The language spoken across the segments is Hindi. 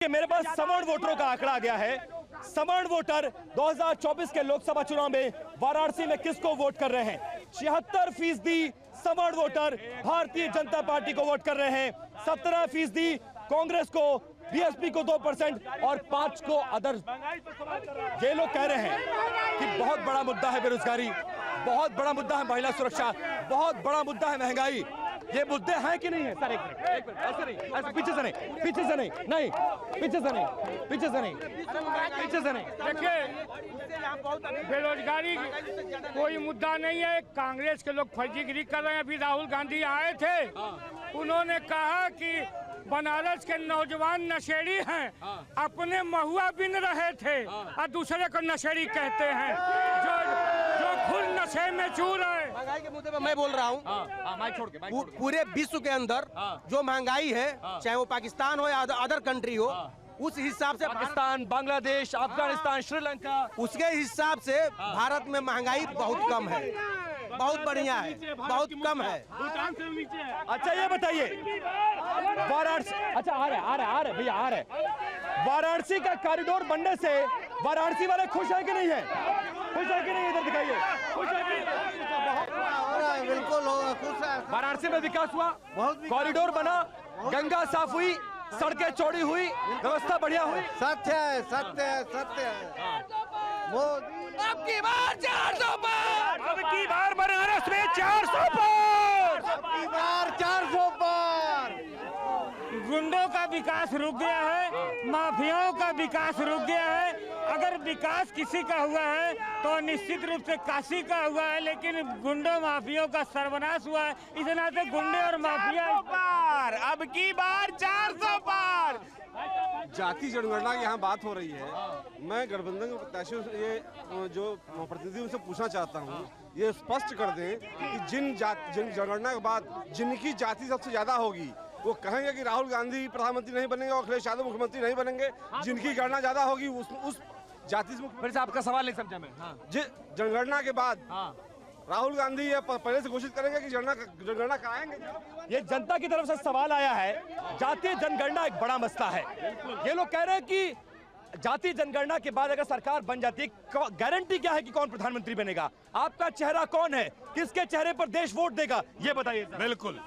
मेरे पास सवर्ण वोटरों का आंकड़ा आ गया है। सवर्ण वोटर 2024 के लोकसभा चुनाव में वाराणसी में किसको वोट कर रहे हैं? 76% सवर्ण वोटर भारतीय जनता पार्टी को वोट कर रहे हैं, 17% कांग्रेस को, बीएसपी को 2% और 5 को अदर। ये लोग कह रहे हैं कि बहुत बड़ा मुद्दा है बेरोजगारी, बहुत बड़ा मुद्दा है महिला सुरक्षा, बहुत बड़ा मुद्दा है महंगाई। ये मुद्दे हैं कि नहीं है? सर एक मिनट ऐसे नहीं, ऐसे पीछे से नहीं, पीछे से नहीं, नहीं पीछे से नहीं, पीछे से नहीं, पीछे से नहीं। देखिए, बेरोजगारी कोई मुद्दा नहीं है। कांग्रेस के लोग फर्जीगिरी कर रहे हैं। अभी राहुल गांधी आए थे, उन्होंने कहा कि बनारस के नौजवान नशेड़ी हैं, अपने महुआ बिन रहे थे और दूसरे को नशेड़ी कहते हैं, जो खुद नशे में चूर है। महंगाई के मुद्दे पर मैं बोल रहा हूँ, पूरे विश्व के अंदर जो महंगाई है, चाहे वो पाकिस्तान हो या अदर कंट्री हो, उस हिसाब से पाकिस्तान, बांग्लादेश, अफगानिस्तान, श्रीलंका, उसके हिसाब से भारत में महंगाई बहुत कम है, बहुत बढ़िया है, बहुत कम है। अच्छा ये बताइए, वाराणसी, अच्छा आ रहे भैया, आ रहे। वाराणसी का कॉरिडोर बनने से वाराणसी वाले खुश है कि नहीं है? खुश है कि नहीं? इधर दिखाइए, खुश है कि नहीं? बिल्कुल खुश है। वाराणसी में विकास हुआ, कॉरिडोर बना, गंगा साफ हुई, सड़कें चौड़ी हुई, व्यवस्था बढ़िया हुई। सत्य है, सत्य है, सत्य है। अब की बार 400 पार, अब की बार बनारस में 400 पार, अब की बार 400 पार। गुंडों का विकास रुक गया है, माफियाओं का विकास रुक गया है। अगर विकास किसी का हुआ है तो निश्चित रूप से काशी का हुआ है, लेकिन गुंडों माफियाओं का सर्वनाश हुआ है। इस नाते गुंडे और माफिया पार, अब की बार 400 पार। जाति जनगणना की यहाँ बात हो रही है। मैं गठबंधन के प्रत्याशियों से ये जो प्रतिनिधि उनसे पूछना चाहता हूँ, ये स्पष्ट कर दें कि जिन जनगणना के बाद जिनकी जाति सबसे ज्यादा होगी वो कहेंगे कि राहुल गांधी प्रधानमंत्री नहीं बनेंगे और अखिलेश यादव मुख्यमंत्री नहीं बनेंगे। जिनकी गणना ज्यादा होगी उस जाति से फिर से आपका सवाल नहीं समझा मैं। जनगणना के बाद राहुल गांधी ये पहले से घोषित करेंगे कि जनगणना कराएंगे। ये जनता की तरफ से सवाल आया है। जातीय जनगणना एक बड़ा मसला है। ये लोग कह रहे हैं कि जातीय जनगणना के बाद अगर सरकार बन जाती है, गारंटी क्या है कि कौन प्रधानमंत्री बनेगा? आपका चेहरा कौन है? किसके चेहरे पर देश वोट देगा? ये बताइए। बिल्कुल,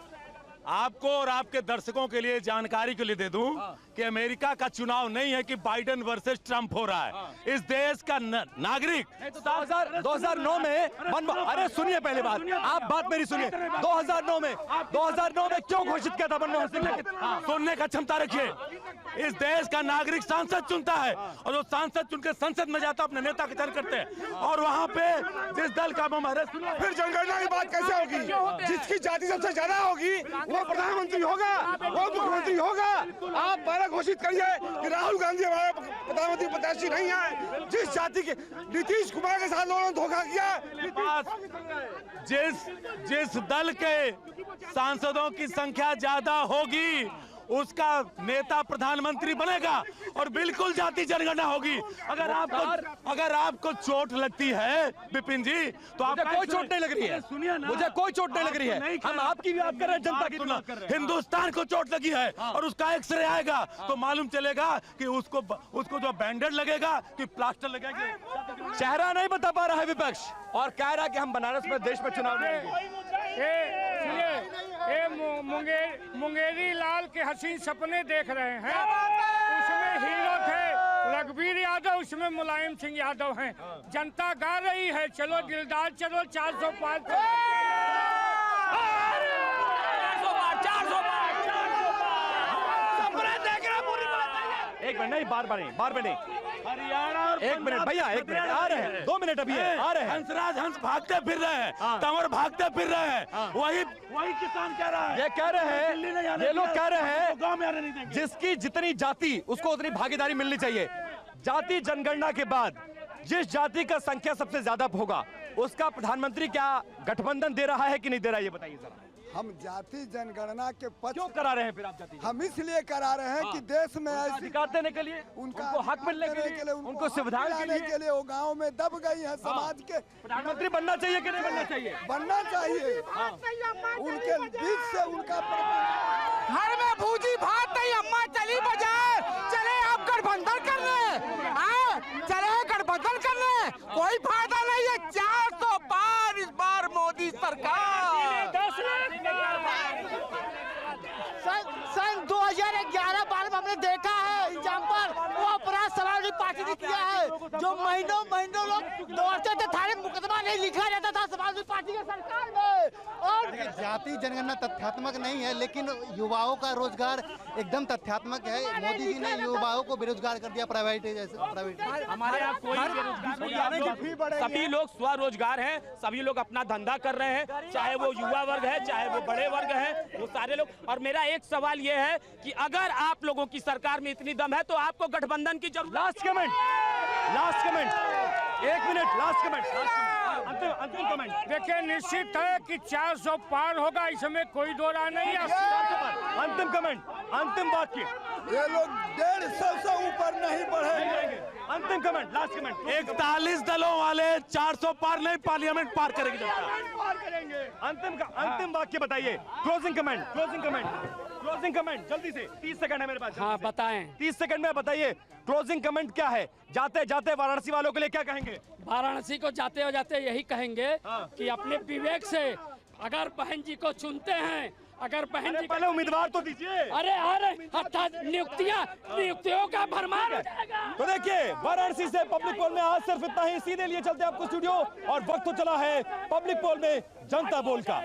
आपको और आपके दर्शकों के लिए जानकारी के लिए दे दूं कि अमेरिका का चुनाव नहीं है कि बाइडेन वर्सेस ट्रंप हो रहा है। इस देश का नागरिक 2009 में अरे सुनिए पहले बात, आप बात मेरी सुनिए। 2009 में क्यों घोषित किया था मनमोहन सिंह ने? सुनने का क्षमता रखिए। इस देश का नागरिक सांसद चुनता है और जो सांसद चुन के संसद में जाता अपने नेता का चयन करते हैं, और वहाँ पे जिस दल का फिर जनगणना की बात कैसे होगी? जिसकी जाति सबसे ज्यादा होगी वो प्रधानमंत्री होगा, वो मुख्यमंत्री होगा। आप पहले घोषित करिए कि राहुल गांधी हमारे प्रधानमंत्री प्रत्याशी नहीं है। जिस जाति के नीतीश कुमार के साथ लोगों ने धोखा किया, जिस दल के सांसदों की संख्या ज्यादा होगी उसका नेता प्रधानमंत्री बनेगा और बिल्कुल जाति जनगणना होगी। अगर आपको चोट लगती है विपिन जी, तो आपको कोई चोट नहीं लग रही है। सुनिए ना, मुझे कोई चोट नहीं लग रही है। हम आपकी भी बात कर रहे हैं, जनता की तुलना कर रहे हैं। हिंदुस्तान को चोट लगी है और उसका एक्सरे आएगा तो मालूम चलेगा कि उसको जो बैंडेड लगेगा कि प्लास्टर लगेगा। चेहरा नहीं बता पा रहा है विपक्ष और कह रहा है कि हम बनारस में देश में चुनाव लड़ेंगे। मुंगेरी लाल के हसीन सपने देख रहे हैं। उसमें हीरो थे रघुवीर यादव, उसमें मुलायम सिंह यादव हैं। जनता गा रही है, चलो दिलदार चलो 400 पार। एक मिनट नहीं, बार नहीं हरियाणा और एक मिनट भैया, एक मिनट आ रहे हैं, 2 मिनट अभी है, आ रहे हैं। हंसराज हंस भागते फिर रहे हैं, तंवर भागते फिर रहे हैं। वही किसान कह रहा है, ये कह रहे हैं, ये लोग कह रहे हैं गांव में आने नहीं देंगे। जिसकी जितनी जाति उसको उतनी भागीदारी मिलनी चाहिए। जाति जनगणना के बाद जिस जाति का संख्या सबसे ज्यादा होगा उसका प्रधानमंत्री क्या गठबंधन दे रहा है कि नहीं दे रहा है? ये बताइए जरा। हम जाति जनगणना के पक्ष क्यों करा रहे हैं फिर आप जाति? हम इसलिए करा रहे हैं कि देश में ऐसी अधिकार देने के लिए, उनको हक मिलने के लिए, उनको सुविधाएं के लिए वो गांव में दब गई है। समाज के प्रधानमंत्री बनना चाहिए कि नहीं बनना चाहिए? बनना चाहिए। उनके बीच से उनका घर में भूजी भात नहीं, अम्मा चली बाजार, चले भी किया है। जो महीनों महीनों लोग दौड़ते थे, थाने मुकदमा नहीं लिखा जाता था समाजवादी पार्टी की सरकार में। और जाति जनगणना तथ्यात्मक नहीं है, लेकिन युवाओं का रोजगार एकदम तथ्यात्मक है। मोदी जी ने युवाओं को बेरोजगार कर दिया, प्राइवेट। हमारे यहाँ कोई बेरोजगार, सभी लोग स्वरोजगार हैं, सभी लोग अपना धंधा कर रहे हैं, चाहे वो युवा वर्ग है, चाहे वो बड़े वर्ग हैं, वो सारे लोग। और मेरा एक सवाल ये है कि अगर आप लोगों की सरकार में इतनी दम है तो आपको गठबंधन की जरूरत। लास्ट कमेंट, एक मिनट, लास्ट कमेंट, अंतिम कमेंट। देखिए, निश्चित है कि 400 पार होगा, इसमें कोई दो राय नहीं है। अंतिम कमेंट, अंतिम वाक्य। ये लोग 150 से ऊपर नहीं बढ़ेंगे। अंतिम कमेंट, लास्ट कमेंट। 41 दलों वाले 400 पार नहीं, पार्लियामेंट पार करेगी जनता। अंतिम वाक्य बताइए। क्लोजिंग कमेंट जल्दी से, 30 सेकंड है मेरे पास। हाँ बताएं, 30 सेकंड में बताइए क्लोजिंग कमेंट क्या है। जाते जाते वाराणसी वालों के लिए क्या कहेंगे? वाराणसी को जाते जाते यही कहेंगे कि अपने विवेक से अगर बहन जी को चुनते हैं, अगर बहन जी पहले उम्मीदवार तो दीजिए। अरे नियुक्तियों का भरमार हो जाएगा। तो देखिए, वाराणसी से पब्लिक पोल में आज सिर्फ इतना ही। सीधे लिए चलते आपको स्टूडियो, और वक्त तो चला है पब्लिक पोल में जनता बोल का।